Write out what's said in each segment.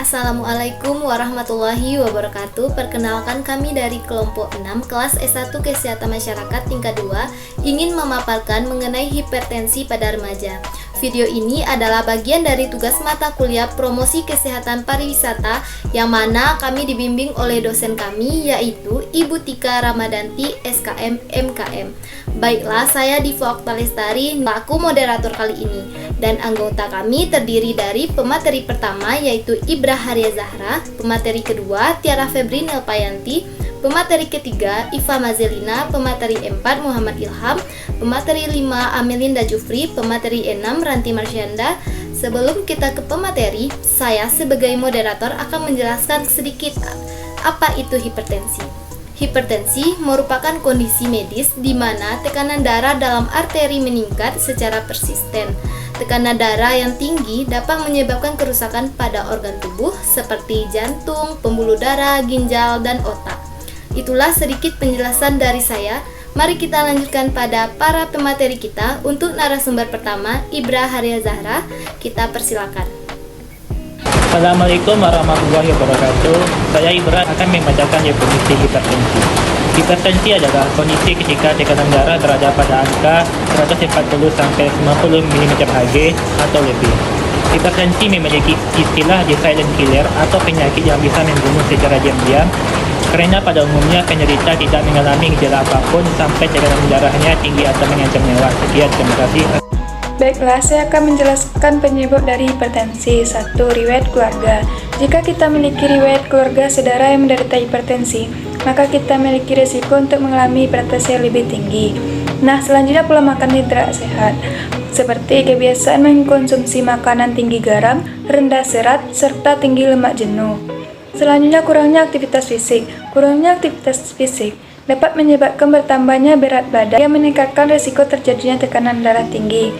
Assalamualaikum warahmatullahi wabarakatuh. Perkenalkan, kami dari kelompok 6 kelas S1 Kesehatan Masyarakat tingkat 2 ingin memaparkan mengenai hipertensi pada remaja. Video ini adalah bagian dari tugas mata kuliah Promosi Kesehatan Pariwisata yang mana kami dibimbing oleh dosen kami yaitu Ibu Tika Ramadanti SKM MKM. Baiklah, saya Diva Oktalestari, aku moderator kali ini. Dan anggota kami terdiri dari pemateri pertama yaitu Ibra Haria Zahra, pemateri kedua Tiara Febri Nelpayanti, pemateri ketiga Iva Mazelina, pemateri 4 Muhammad Ilham, pemateri 5 Amelinda Jufri, pemateri 6 Ranti Marsyanda. Sebelum kita ke pemateri, saya sebagai moderator akan menjelaskan sedikit apa itu hipertensi. Hipertensi merupakan kondisi medis di mana tekanan darah dalam arteri meningkat secara persisten. Tekanan darah yang tinggi dapat menyebabkan kerusakan pada organ tubuh seperti jantung, pembuluh darah, ginjal, dan otak. Itulah sedikit penjelasan dari saya. Mari kita lanjutkan pada para pemateri kita. Untuk narasumber pertama, Ibra Haria Zahra, kita persilakan. Assalamualaikum warahmatullahi wabarakatuh. Saya Ibra akan membacakan definisi hipertensi. Hipertensi adalah kondisi ketika tekanan darah berada pada angka 140 sampai 90 mmHg atau lebih. Hipertensi memiliki istilah the silent killer atau penyakit yang bisa membunuh secara diam-diam karena pada umumnya penderita tidak mengalami gejala apapun sampai tekanan darahnya tinggi atau mengancam nyawa. Sekian, terima kasih. Baiklah, saya akan menjelaskan penyebab dari hipertensi. 1. Riwayat keluarga. Jika kita memiliki riwayat keluarga saudara yang menderita hipertensi, maka kita memiliki risiko untuk mengalami hipertensi yang lebih tinggi. Nah, selanjutnya pola makan tidak sehat, seperti kebiasaan mengkonsumsi makanan tinggi garam, rendah serat, serta tinggi lemak jenuh. Selanjutnya, kurangnya aktivitas fisik. Kurangnya aktivitas fisik dapat menyebabkan bertambahnya berat badan yang meningkatkan risiko terjadinya tekanan darah tinggi.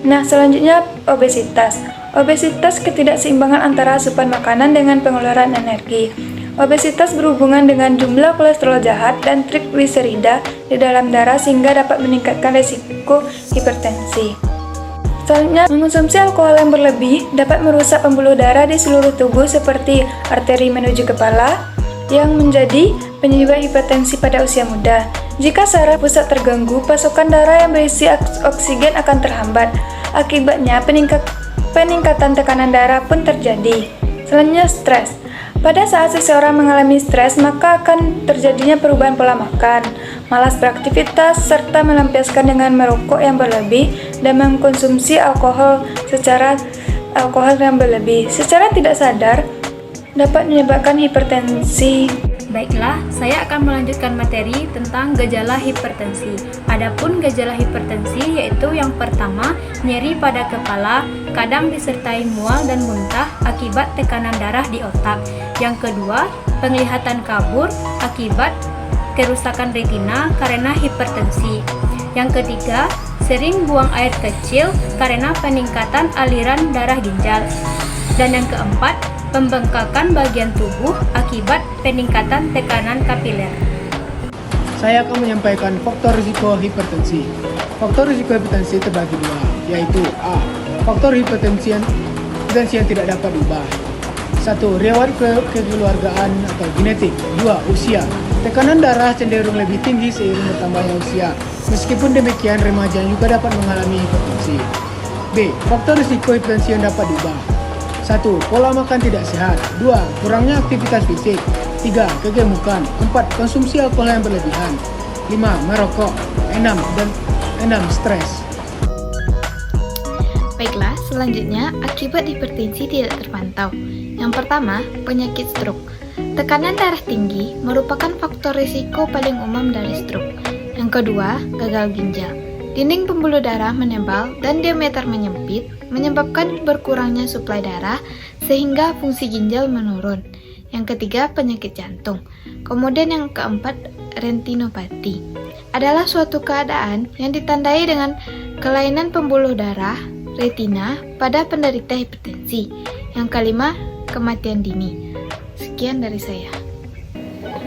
Nah, selanjutnya obesitas. Obesitas ketidakseimbangan antara asupan makanan dengan pengeluaran energi. Obesitas berhubungan dengan jumlah kolesterol jahat dan trigliserida di dalam darah sehingga dapat meningkatkan risiko hipertensi. Selanjutnya, mengonsumsi alkohol yang berlebih dapat merusak pembuluh darah di seluruh tubuh seperti arteri menuju kepala yang menjadi penyebab hipertensi pada usia muda. Jika saraf pusat terganggu, pasokan darah yang berisi oksigen akan terhambat. Akibatnya, peningkatan tekanan darah pun terjadi. Selanjutnya, stres. Pada saat seseorang mengalami stres, maka akan terjadinya perubahan pola makan, malas beraktivitas, serta melampiaskan dengan merokok yang berlebih dan mengkonsumsi alkohol yang berlebih. Secara tidak sadar, dapat menyebabkan hipertensi. Baiklah, saya akan melanjutkan materi tentang gejala hipertensi. Adapun gejala hipertensi yaitu yang pertama, nyeri pada kepala, kadang disertai mual dan muntah akibat tekanan darah di otak. Yang kedua, penglihatan kabur akibat kerusakan retina karena hipertensi. Yang ketiga, sering buang air kecil karena peningkatan aliran darah ginjal. Dan yang keempat, pembengkakan bagian tubuh akibat peningkatan tekanan kapiler. Saya akan menyampaikan faktor risiko hipertensi. Faktor risiko hipertensi terbagi dua, yaitu A. Faktor hipertensi yang tidak dapat diubah. 1. Riwayat kekeluargaan atau genetik. 2. Usia. Tekanan darah cenderung lebih tinggi seiring bertambahnya usia. Meskipun demikian, remaja juga dapat mengalami hipertensi. B. Faktor risiko hipertensi yang dapat diubah. 1. Pola makan tidak sehat. 2. Kurangnya aktivitas fisik. 3. Kegemukan. 4. Konsumsi alkohol yang berlebihan. 5. Merokok. 6. Stres. Baiklah, selanjutnya akibat hipertensi tidak terpantau. Yang pertama, penyakit stroke. Tekanan darah tinggi merupakan faktor risiko paling umum dari stroke. Yang kedua, gagal ginjal. Dinding pembuluh darah menebal dan diameter menyempit, menyebabkan berkurangnya suplai darah sehingga fungsi ginjal menurun. Yang ketiga, penyakit jantung. Kemudian yang keempat, retinopati. Adalah suatu keadaan yang ditandai dengan kelainan pembuluh darah, retina, pada penderita hipertensi. Yang kelima, kematian dini. Sekian dari saya.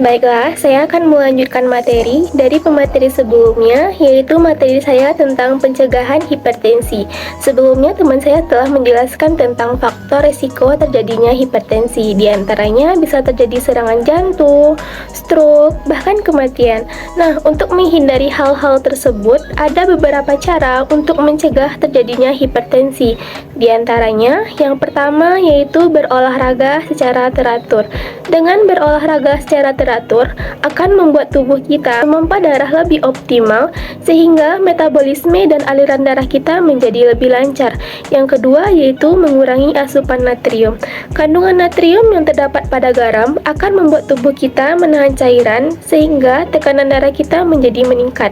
Baiklah, saya akan melanjutkan materi dari pemateri sebelumnya, yaitu materi saya tentang pencegahan hipertensi. Sebelumnya teman saya telah menjelaskan tentang faktor risiko terjadinya hipertensi. Di antaranya bisa terjadi serangan jantung, stroke, bahkan kematian. Nah, untuk menghindari hal-hal tersebut, ada beberapa cara untuk mencegah terjadinya hipertensi. Di antaranya, yang pertama yaitu berolahraga secara teratur. Dengan berolahraga secara teratur akan membuat tubuh kita memompa darah lebih optimal sehingga metabolisme dan aliran darah kita menjadi lebih lancar. Yang kedua yaitu mengurangi asupan natrium. Kandungan natrium yang terdapat pada garam akan membuat tubuh kita menahan cairan sehingga tekanan darah kita menjadi meningkat.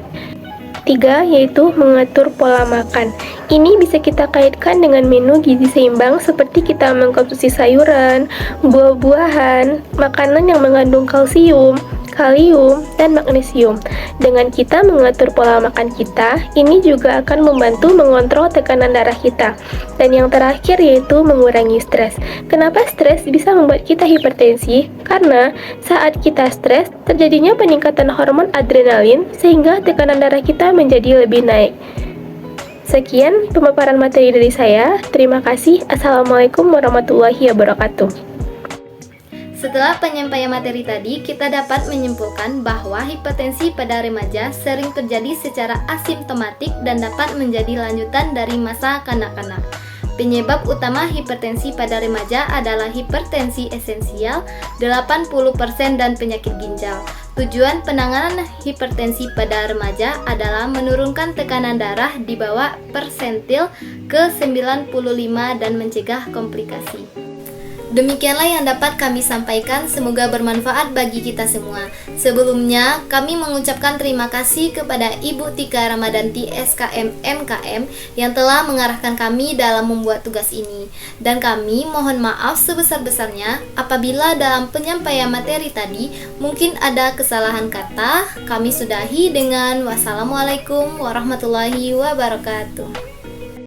3. Yaitu mengatur pola makan. Ini bisa kita kaitkan dengan menu gizi seimbang seperti kita mengkonsumsi sayuran, buah-buahan, makanan yang mengandung kalsium, kalium, dan magnesium. Dengan kita mengatur pola makan kita, ini juga akan membantu mengontrol tekanan darah kita. Dan yang terakhir yaitu mengurangi stres. Kenapa stres bisa membuat kita hipertensi? Karena saat kita stres, terjadinya peningkatan hormon adrenalin sehingga tekanan darah kita menjadi lebih naik. Sekian pemaparan materi dari saya. Terima kasih. Assalamualaikum warahmatullahi wabarakatuh. Setelah penyampaian materi tadi, kita dapat menyimpulkan bahwa hipertensi pada remaja sering terjadi secara asimptomatik dan dapat menjadi lanjutan dari masa kanak-kanak. Penyebab utama hipertensi pada remaja adalah hipertensi esensial 80% dan penyakit ginjal. Tujuan penanganan hipertensi pada remaja adalah menurunkan tekanan darah di bawah persentil ke 95 dan mencegah komplikasi. Demikianlah yang dapat kami sampaikan, semoga bermanfaat bagi kita semua. Sebelumnya, kami mengucapkan terima kasih kepada Ibu Tika Ramadanti SKM MKM yang telah mengarahkan kami dalam membuat tugas ini. Dan kami mohon maaf sebesar-besarnya apabila dalam penyampaian materi tadi mungkin ada kesalahan kata. Kami sudahi dengan wassalamualaikum warahmatullahi wabarakatuh.